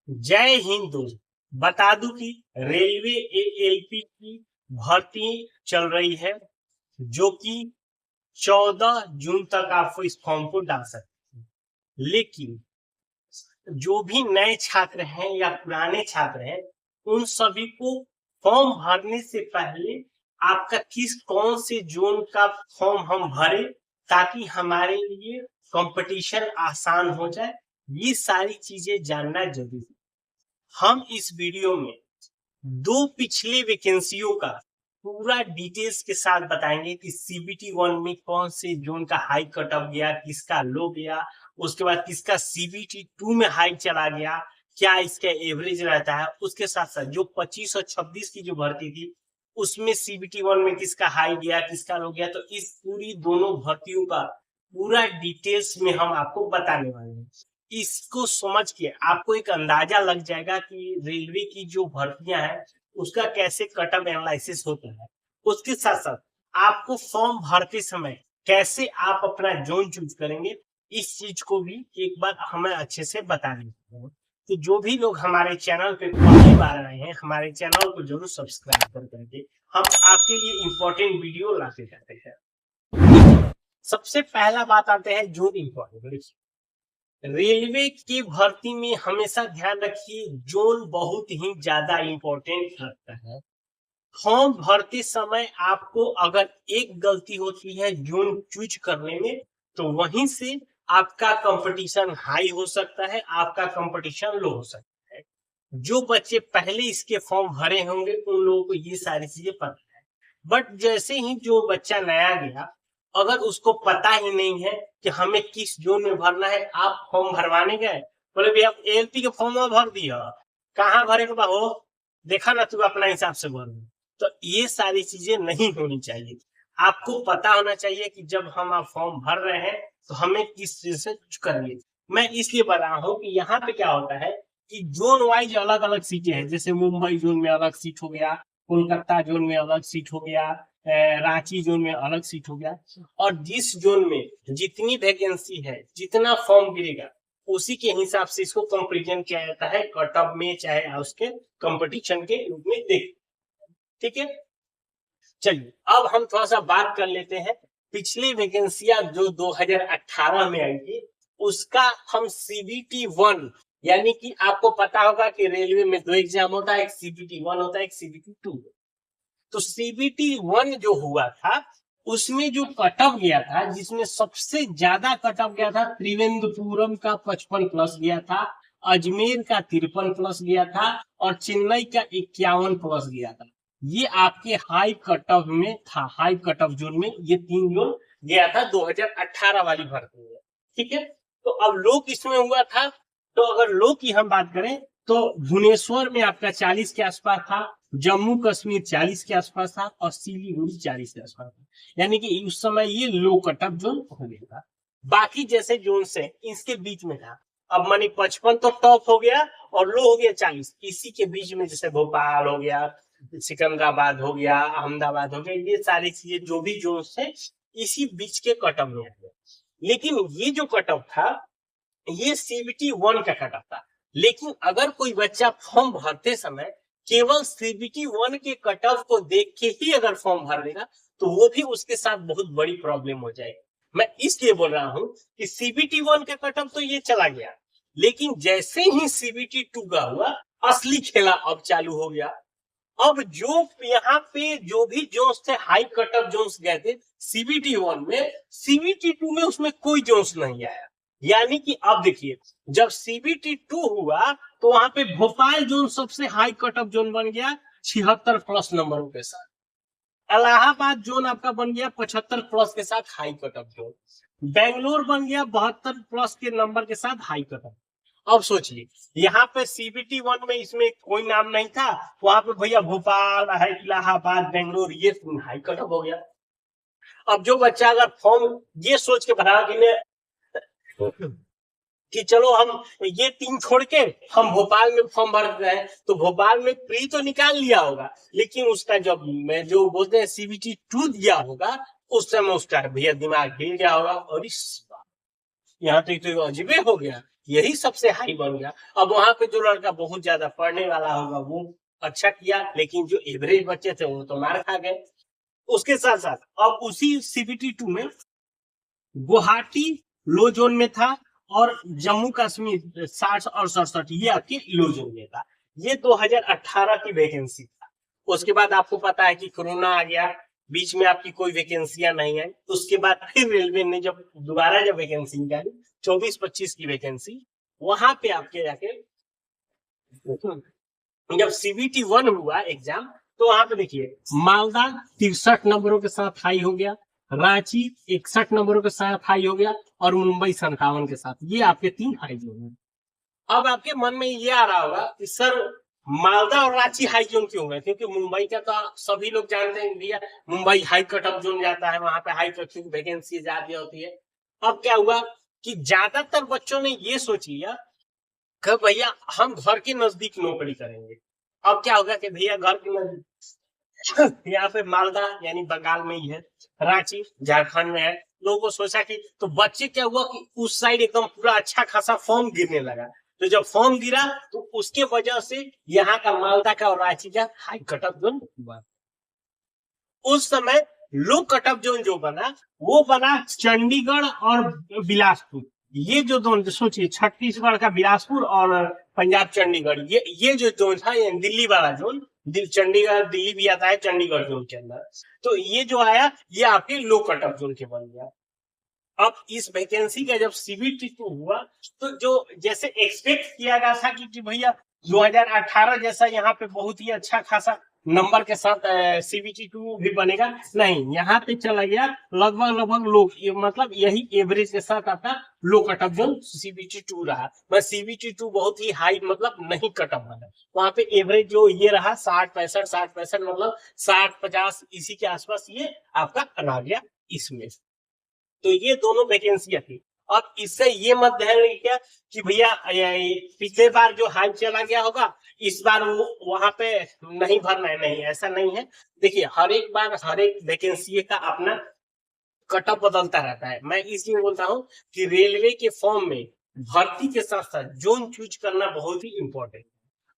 जय हिंद दोस्त। बता दूं कि रेलवे एएलपी की भर्ती चल रही है, जो कि 14 जून तक आप इस फॉर्म को डाल सकते हैं। लेकिन जो भी नए छात्र हैं या पुराने छात्र हैं, उन सभी को फॉर्म भरने से पहले आपका कौन से जोन का फॉर्म हम भरे, ताकि हमारे लिए कंपटीशन आसान हो जाए। ये सारी चीजें जानना जरूरी है। हम इस वीडियो में दो पिछले वैकेंसियों का पूरा डिटेल्स के साथ बताएंगे कि सीबीटी 1 में कौन से जोन का हाई कट ऑफ गया, किसका लो गया, उसके बाद किसका सीबीटी 2 में हाई चला गया, क्या इसका एवरेज रहता है। उसके साथ साथ जो 25 और 26 की जो भर्ती थी, उसमें सीबीटी 1 में किसका हाई गया, किसका लो गया। तो इस पूरी दोनों भर्तियों का पूरा डिटेल्स में हम आपको बताने वाले हैं। इसको समझ के आपको एक अंदाजा लग जाएगा कि रेलवे की जो भर्तियां हैं उसका कैसे कट ऑफ एनालिसिस होता है। उसके साथ साथ आपको फॉर्म भरते समय कैसे आप अपना जोन चूज करेंगे, इस चीज को भी एक बार हमें अच्छे से बताने। तो जो भी लोग हमारे चैनल पे पहली बार आए हैं, हमारे चैनल को जरूर सब्सक्राइब कर करके हम आपके लिए इंपॉर्टेंट वीडियो लाते रहते हैं। सबसे पहला बात आते हैं जोन इंपॉर्टेंट। रेलवे की भर्ती में हमेशा ध्यान रखिए, जोन बहुत ही ज्यादा इंपॉर्टेंट रखता है। फॉर्म भरते समय आपको अगर एक गलती होती है जोन चूज करने में, तो वहीं से आपका कंपटीशन हाई हो सकता है, आपका कंपटीशन लो हो सकता है। जो बच्चे पहले इसके फॉर्म भरे होंगे उन लोगों को ये सारी चीजें पता है। बट जैसे ही जो बच्चा नया गया, अगर उसको पता ही नहीं है कि हमें किस जोन में भरना है, आप फॉर्म भरवाने गए, बोले भैया एएलपी के फॉर्म में भर दिया, कहाँ भरे के हो, देखा ना तू अपना हिसाब से भर। तो ये सारी चीजें नहीं होनी चाहिए। आपको पता होना चाहिए कि जब हम आप फॉर्म भर रहे हैं तो हमें किस चीज से करिए। मैं इसलिए बता रहा हूँ कि यहाँ पे क्या होता है कि जोन वाइज अलग अलग सीटें हैं। जैसे मुंबई जोन में अलग सीट हो गया, कोलकाता जोन में अलग सीट हो गया, रांची जोन में अलग सीट हो गया। और जिस जोन में जितनी वैकेंसी है, जितना फॉर्म गिरेगा, उसी के हिसाब से इसको कंपेरिजन किया जाता है कट ऑफ में, चाहे उसके कंपटीशन के रूप में देख। ठीक है, चलिए अब हम थोड़ा सा बात कर लेते हैं पिछली वैकेंसियां जो 2018 में आई थी, उसका हम सीबीटी 1, यानी कि आपको पता होगा कि रेलवे में दो एग्जाम होता है, एक सीबीटी 1 होता है, एक सीबीटी 2। तो सीबीटी 1 जो हुआ था उसमें जो कट ऑफ गया था, जिसमें सबसे ज्यादा कट ऑफ गया था, त्रिवेंद्रपुरम का 55 प्लस गया था, अजमेर का 53 प्लस गया था, और चेन्नई का 51 प्लस गया था। ये आपके हाई कट ऑफ में था, हाई कट ऑफ जोन में ये 3 जोन गया था 2018 वाली भर्ती में। ठीक है, तो अब लो किसमें हुआ था, तो अगर लो की हम बात करें तो भुवनेश्वर में आपका 40 के आसपास था, जम्मू कश्मीर 40 के आसपास था, और सिलीगुड़ी 40 के आसपास था। यानी कि उस समय ये लो कट ऑफ जोन हो गया था। बाकी जैसे जोन से इसके बीच में था, अब मानी 55 तो टॉप हो गया और लो हो गया 40। इसी के बीच में जैसे भोपाल हो गया, सिकंदराबाद हो गया, अहमदाबाद हो गया, ये सारी चीजें जो भी जोन से इसी बीच के कट ऑफ में आ गया। लेकिन ये जो कट ऑफ था ये सीबीटी 1 का कट ऑफ था। लेकिन अगर कोई बच्चा फॉर्म भरते समय केवल सीबीटी 1 के कट ऑफ को देख के ही अगर फॉर्म भर देगा, तो वो भी उसके साथ बहुत बड़ी प्रॉब्लम हो जाएगी। मैं इसलिए बोल रहा हूं कि सीबीटी 1 का कट ऑफ तो ये चला गया, लेकिन जैसे ही सीबीटी 2 का हुआ, असली खेला अब चालू हो गया। अब जो यहाँ पे जो भी जोन्स थे, हाई कट ऑफ जोन्स गए थे सीबीटी 1 में, सीबीटी 2 में उसमें कोई जोन्स नहीं आया। यानी कि अब देखिए, जब सीबीटी 2 हुआ तो वहां पे भोपाल जोन सबसे हाई कट ऑफ जोन बन गया 76 प्लस नंबरों के साथ। इलाहाबाद जोन आपका बन गया 75 प्लस के साथ high cut off zone. Bangalore बन गया 72 प्लस के नंबर के साथ हाई कट ऑफ। अब सोचिए, यहाँ पे सीबीटी 1 में इसमें कोई नाम नहीं था, वहां पे भैया भोपाल है, इलाहाबाद, बेंगलोर, ये हाई कट ऑफ हो गया। अब जो बच्चा अगर फॉर्म ये सोच के भरा कि चलो हम ये 3 छोड़ के हम भोपाल में फॉर्म भर रहे हैं, तो भोपाल में प्री तो निकाल लिया होगा, लेकिन उसका जब मैं जो बोलते हैं सीबीटी 2 दिया होगा, उस समय उसका भैया दिमाग हिल गया होगा, और इस यहाँ तो अजीबे हो गया, यही सबसे हाई बन गया। अब वहां पे जो लड़का बहुत ज्यादा पढ़ने वाला होगा वो अच्छा किया, लेकिन जो एवरेज बच्चे थे वो तो मार खा गए। उसके साथ साथ अब उसी सीबीटी 2 में गुवाहाटी लो जोन में था और जम्मू कश्मीर 60 और 67 ये आपके लो जोन में था। ये 2018 की वैकेंसी था। उसके बाद आपको पता है कि कोरोना आ गया, बीच में आपकी कोई वैकेंसियां नहीं आई। उसके बाद फिर रेलवे ने जब दोबारा जब वैकेंसी निकाली 24-25 की वैकेंसी, वहां पे आपके जाके जब सीबीटी 1 हुआ एग्जाम, तो वहां पे देखिए मालदा 63 नंबरों के साथ हाई हो गया, रांची 61 नंबरों के साथ हाई हो गया और मुंबई 57 के साथ। ये आपके 3 हाई जोन है। अब आपके मन में ये आ रहा होगा कि सर मालदा और रांची हाई जोन क्यों है? क्योंकि मुंबई का तो सभी लोग जानते हैं भैया, Mumbai high cut off zone जाता है, वहां पे हाई कट की वैकेंसी ज्यादा होती है। अब क्या हुआ कि ज्यादातर बच्चों ने ये सोच लिया कि भैया हम घर के नजदीक नौकरी करेंगे। अब क्या होगा कि भैया घर के नजदीक यहाँ पे मालदा यानी बंगाल में ही है, रांची झारखंड में है। लोगों को सोचा कि तो बच्चे क्या हुआ कि उस साइड एकदम पूरा अच्छा खासा फॉर्म गिरने लगा। तो जब फॉर्म गिरा तो उसके वजह से यहाँ का मालदा का और रांची का हाई कट ऑफ जोन हुआ। उस समय लो कट ऑफ जोन जो बना वो बना चंडीगढ़ और बिलासपुर। ये जो दोनों सोचिए, छत्तीसगढ़ का बिलासपुर और पंजाब चंडीगढ़, ये जो जोन था, ये दिल्ली वाला जोन, चंडीगढ़ दिल्ली भी आता है चंडीगढ़ जोन के अंदर। तो ये जो आया ये आपके लो कट ऑफ जोन के बन गया। अब इस वैकेंसी का जब सीबीटी 2 हुआ तो जो जैसे एक्सपेक्ट किया गया था कि भैया 2018 जैसा यहाँ पे बहुत ही अच्छा खासा नंबर के साथ सीबीटी 2 भी बनेगा, नहीं, यहाँ पे चला गया लगभग लोग मतलब यही एवरेज के साथ आपका लो कट ऑफ जोन सीबीटी 2 रहा। बस सीबीटी 2 बहुत ही हाई मतलब नहीं कट ऑफ बना, वहां पे एवरेज जो ये रहा 60-65 मतलब 60-50 इसी के आसपास ये आपका आ गया इसमें। तो ये दोनों वैकेंसियां थी। अब इससे ये मत ध्यान रखिए कि भैया पिछले बार जो हाई चला गया होगा इस बार वो वहां पे नहीं भरना है, नहीं, ऐसा नहीं है। देखिए हर एक बार हर एक वैकेंसी का अपना कट ऑफ बदलता रहता है। मैं इसलिए बोलता हूँ कि रेलवे के फॉर्म में भर्ती के साथ साथ जोन चूज करना बहुत ही इंपॉर्टेंट है।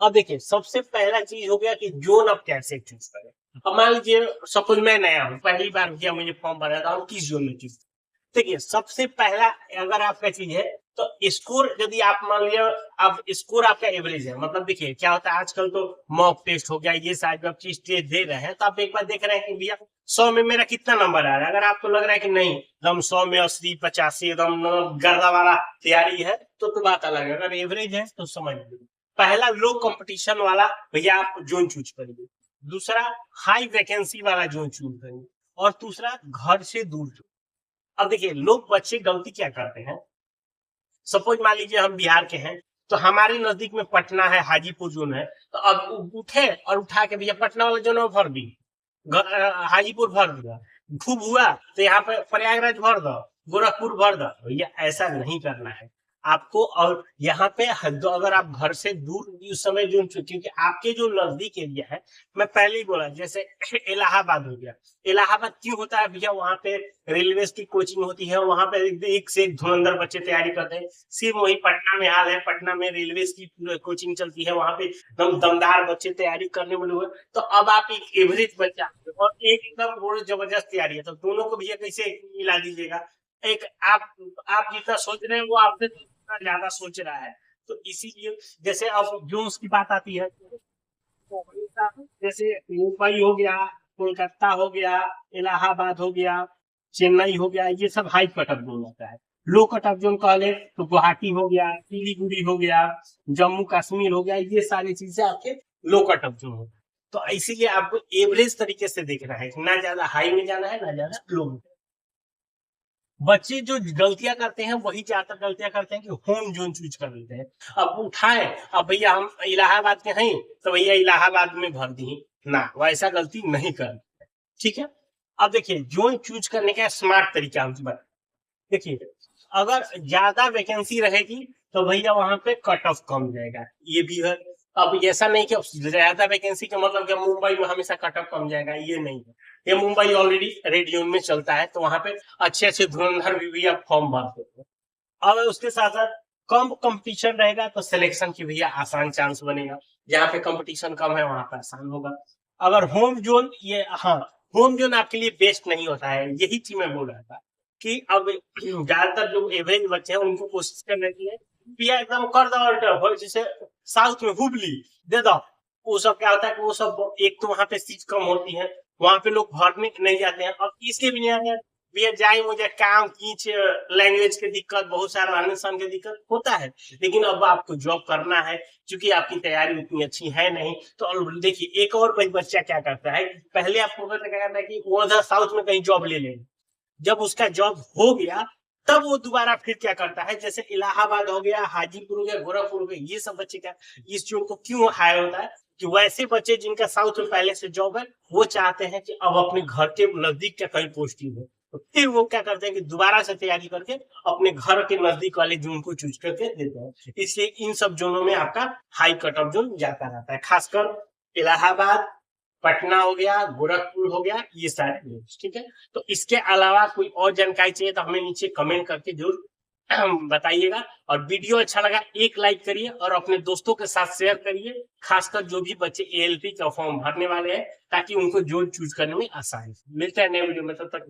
अब देखिए सबसे पहला चीज हो गया कि जोन आप कैसे चूज करें। अब मान लीजिए सपोज मैं नया हूँ, पहली बार भैया मुझे फॉर्म भरा था, किस जोन में चूज। देखिए सबसे पहला अगर आपका चीज है तो स्कोर, यदि आप मान लिया अब स्कोर आपका एवरेज है, मतलब देखिए क्या होता है आजकल तो मॉक टेस्ट हो गया, ये सारी आप चीज दे रहे हैं, तो आप एक बार देख रहे हैं कि भैया 100 में मेरा कितना नंबर आ रहा है। अगर आपको लग रहा है कि नहीं एकदम 100 में 80-85 एकदम गर्दा वाला तैयारी है तो बात अलग है। अगर एवरेज है तो समझ लीजिए पहला लो कंपटीशन वाला भैया आप जोन चूज करिए, दूसरा हाई वैकेंसी वाला जोन चूज करिए और तीसरा घर से दूर। अब देखिए लोग बच्चे गलती क्या करते हैं, सपोज मान लीजिए हम बिहार के हैं तो हमारे नजदीक में पटना है, हाजीपुर जोन है, तो अब उठे और उठा के भैया पटना वाला जोन में भर दी, हाजीपुर भर दिया, खूब हुआ तो यहाँ पे प्रयागराज भर दो, गोरखपुर भर दो। भैया ऐसा नहीं करना है आपको। और यहाँ पे अगर आप घर से दूर उस समय जो, क्योंकि आपके जो नजदीक एरिया है, मैं पहले ही बोला जैसे इलाहाबाद हो गया, इलाहाबाद क्यों होता है भैया, वहां पे रेलवे की कोचिंग होती है, वहां पे एक से एक धुरंधर बच्चे तैयारी करते हैं। सिर्फ वही पटना में हाल है, पटना में रेलवे की कोचिंग चलती है, वहां पे एकदम दमदार बच्चे तैयारी करने वाले हुए। तो अब आप एक एवरेज बच्चा और एक एकदम बहुत जबरदस्त तैयारी है, तो दोनों को भैया कैसे मिला दीजिएगा। एक आप जितना सोच रहे हैं वो आपसे ज्यादा सोच रहा है, तो इसीलिए जैसे अब जो उसकी बात आती है, जैसे मुंबई हो गया, कोलकाता हो गया, इलाहाबाद हो गया, चेन्नई हो गया, ये सब हाई कट ऑफ जोन होता है। लो कट ऑफ जोन कह ले तो गुवाहाटी हो गया, सिलीगुड़ी हो गया, जम्मू कश्मीर हो गया, ये सारी चीजें आपके लो कट ऑफ जोन होता है। तो इसीलिए आपको एवरेज तरीके से देखना है, ना ज्यादा हाई में जाना है ना ज्यादा लो में। बच्चे जो गलतियां करते हैं वही ज्यादातर गलतियां करते हैं कि होम जोन चूज कर लेते हैं। अब उठाए, अब भैया हम इलाहाबाद के हैं तो भैया इलाहाबाद में भर दी ना, वैसा गलती नहीं कर, ठीक है। अब देखिए जोन चूज करने का स्मार्ट तरीका हम देखिए, अगर ज्यादा वैकेंसी रहेगी तो भैया वहां पे कट ऑफ कम जाएगा, ये भी है। अब ऐसा नहीं कि ज्यादा वैकेंसी का मतलब कि मुंबई में हमेशा कट ऑफ कम जाएगा, ये नहीं है। ये मुंबई ऑलरेडी रेड जोन में चलता है, तो वहां पे अच्छे धुरंधर भी आप फॉर्म भरते हैं। अब उसके साथ साथ कम कंपटीशन रहेगा तो सिलेक्शन की भैया आसान चांस बनेगा, जहाँ पे कंपटीशन कम है वहां पे आसान होगा। अगर होम जोन ये हाँ, होम जोन आपके लिए बेस्ट नहीं होता है, यही चीज मैं बोल रहा था कि अब ज्यादातर जो एवरेज बच्चे हैं उनको कोशिश करना चाहिए भैया एकदम कर दो अल्टर, जैसे साउथ में हुबली दे दो। वो सब क्या होता है कि वो सब एक तो वहां पे सीट कम होती है, वहां पे लोग भरने नहीं जाते हैं, और इसके भी नहीं भैया जाए मुझे काम कीच लैंग्वेज की दिक्कत, बहुत सारा अन्य की दिक्कत होता है, लेकिन अब आपको जॉब करना है, क्योंकि आपकी तैयारी उतनी अच्छी है नहीं। तो देखिए एक और बच्चा क्या करता है, पहले आपको क्या करता है कि वो उधर साउथ में कहीं जॉब ले लेगा, जब उसका जॉब हो गया तब वो दोबारा फिर क्या करता है, जैसे इलाहाबाद हो गया, हाजीपुर हो गया, गोरखपुर हो गया, ये सब बच्चे क्या इस जोन को क्यों हायर होता है कि वैसे बच्चे जिनका साउथ में पहले से जॉब है वो चाहते हैं कि अब अपने घर के नजदीक क्या कहीं पोस्टिंग हो, तो फिर वो क्या करते हैं कि दोबारा से तैयारी करके अपने घर के नजदीक वाले जोन को चूज करके देते हैं। इसलिए इन सब जोनों में आपका हाई कट ऑफ जोन जाता रहता है, खासकर इलाहाबाद, पटना हो गया, गोरखपुर हो गया, ये सारे न्यूज। ठीक है, तो इसके अलावा कोई और जानकारी चाहिए तो हमें नीचे कमेंट करके जरूर बताइएगा, और वीडियो अच्छा लगा एक लाइक करिए और अपने दोस्तों के साथ शेयर करिए, खासकर जो भी बच्चे एएलपी का फॉर्म भरने वाले हैं, ताकि उनको जोन चूज करने में आसानी। मिलते हैं नए वीडियो में, तब तक